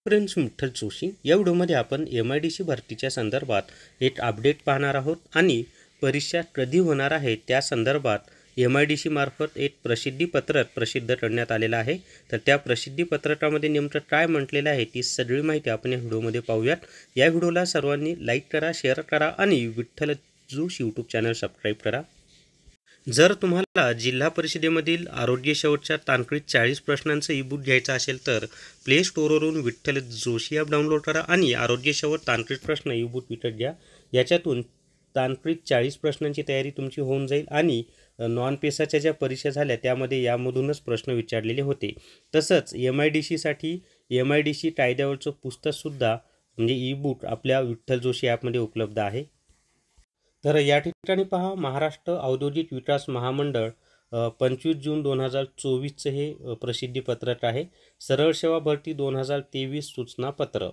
Friends, Vitthal Joshi या व्हिडिओमध्ये आपण MIDC भरतीच्या संदर्भात एक अपडेट पाहणार आहोत आणि परीक्षा कधी होणार आहे त्या संदर्भात MIDC मार्फत एक प्रसिद्धीपत्रक प्रसिद्ध करण्यात आलेलं आहे। तर त्या प्रसिद्धीपत्रकामध्ये नेमकं काय म्हटलेलं आहे ती सगळी माहिती आपण या व्हिडिओमध्ये पाहूयात। या व्हिडिओला सर्वांनी लाईक करा, शेअर करा आणि Vitthal Joshi YouTube channel subscribe करा। जर तुम्हाला जिल्हा परिषदेमधील आरोग्य शेवटच्या तांत्रिक 40 प्रश्नांचं ई-बुक घ्यायचं असेल तर प्ले स्टोअरवरून विठ्ठल जोशी ॲप डाउनलोड करा आणि आरोग्य शेवट तांत्रिक प्रश्न ई-बुक विकत घ्या। याच्यातून तांत्रिक 40 प्रश्नांची तयारी तुमची होऊन जाईल आणि नॉन पेसाच्या ज्या परीक्षा झाल्या त्यामध्ये यामधूनच प्रश्न विचारलेले होते। तसंच MIDCसाठी MIDC कायद्यावरचं पुस्तकसुद्धा म्हणजे ई-बुक आपल्या विठ्ठल जोशी ॲपमध्ये उपलब्ध आहे। तर या ठिकाणी पहा, महाराष्ट्र औद्योगिक विकास महामंडळ 25 जून 2024चं हे प्रसिद्धीपत्रक आहे। सरळ सेवा भरती 2023 सूचनापत्र।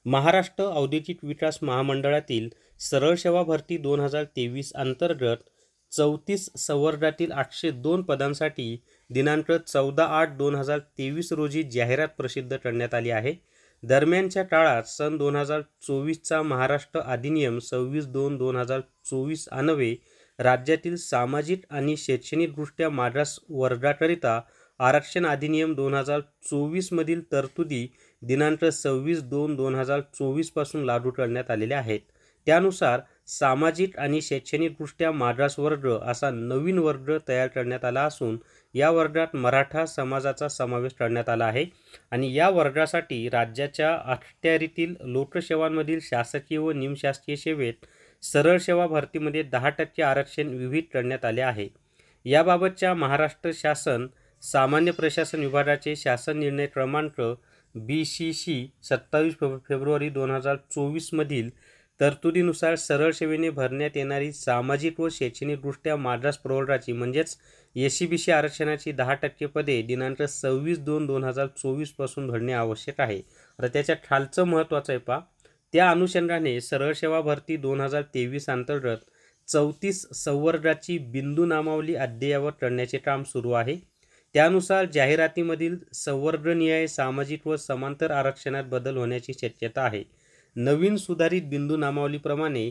महाराष्ट्र औद्योगिक विकास महामंडळातील सरळ सेवा भरती 2023 अंतर्गत 34 संवर्गातील 802 पदांसाठी दिनांक 14/8/2023 रोजी जाहिरात प्रसिद्ध करण्यात आली आहे। दरम्यानच्या काळात सन 2024चा महाराष्ट्र अधिनियम 26/2/2024 अन्वये राज्यातील सामाजिक आणि शैक्षणिकदृष्ट्या मागास वर्गाकरिता आरक्षण अधिनियम 2024 मधील तरतुदी दिनांक 26/2/2024 पासून लागू करण्यात आलेल्या आहेत। त्यानुसार सामाजिक आणि शैक्षणिकदृष्ट्या मागास वर्ग असा नवीन वर्ग तयार करण्यात आला असून या वर्गात मराठा समाजाचा समावेश करण्यात आला आहे आणि या वर्गासाठी राज्याच्या अखत्यारीतील लोकसेवांमधील शासकीय व निमशासकीय सेवेत सरळ सेवा भरतीमध्ये 10% आरक्षण विहित करण्यात आले आहे। याबाबतच्या महाराष्ट्र शासन सामान्य प्रशासन विभागाचे शासन निर्णय क्रमांक BCC 27 फेब्रुवारी 2024 मधील तरतुदीनुसार सरळ सेवेने भरण्यात येणारी सामाजिक व शैक्षणिकदृष्ट्या मागास प्रवर्गाची म्हणजेच SCBC आरक्षणाची 10% पदे दिनांक 26/2/2024 पासून भरणे आवश्यक आहे। आता त्याच्या खालचं महत्त्वाचं आहे पहा, त्या अनुषंगाने सरळ सेवा भरती 2023 अंतर्गत 34 संवर्गाची बिंदू नामावली अद्ययावत करण्याचे काम सुरू आहे। त्यानुसार जाहिरातीमधील संवर्गनिहाय सामाजिक व समांतर आरक्षणात बदल होण्याची शक्यता आहे। नवीन सुधारित बिंदू नामावलीप्रमाणे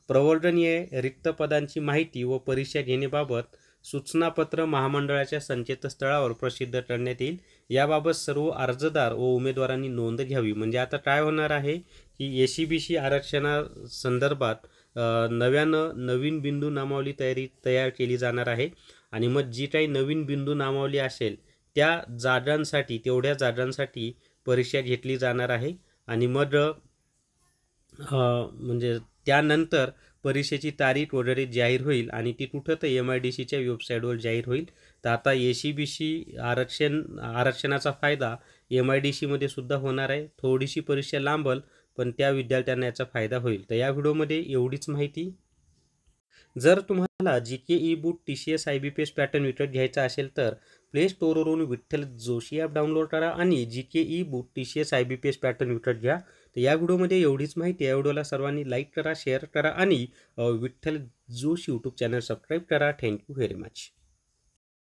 प्रवर्गनिहाय रिक्त पदांची माहिती व परीक्षा घेण्याबाबत सूचनापत्र महामंडळाच्या संकेतस्थळावर प्रसिद्ध करण्यात येईल। याबाबत सर्व अर्जदार व उमेदवारांनी नोंद घ्यावी। म्हणजे आता काय होणार आहे की SCBC आरक्षणासंदर्भात नवीन बिंदू नामावली तयार केली जाणार आहे आणि मग जी काही नवीन बिंदू नामावली असेल त्या जागांसाठी तेवढ्या जागांसाठी परीक्षा घेतली जाणार आहे आणि मग म्हणजे त्यानंतर परीक्षेची तारीख वगैरे जाहीर होईल आणि ती कुठं तर MIDCच्या वेबसाईटवर जाहीर होईल। तर आता SCBC आरक्षणाचा फायदा MIDCमध्ये सुद्धा होणार आहे। थोडीशी परीक्षा लांबल पण त्या विद्यार्थ्यांना याचा फायदा होईल। तर या व्हिडिओमध्ये एवढीच माहिती। जर तुम्हाला GK ebook TCS IBPS pattern विकत घ्यायचा असेल तर प्ले स्टोअरवरून विठ्ठल जोशी ॲप डाउनलोड करा आणि GK ebook TCS IBPS pattern विकत घ्या। तर या व्हिडिओमध्ये एवढीच माहिती। या व्हिडिओला सर्वांनी लाईक करा, शेअर करा आणि Vitthal Joshi YouTube channel subscribe करा। Thank you very much.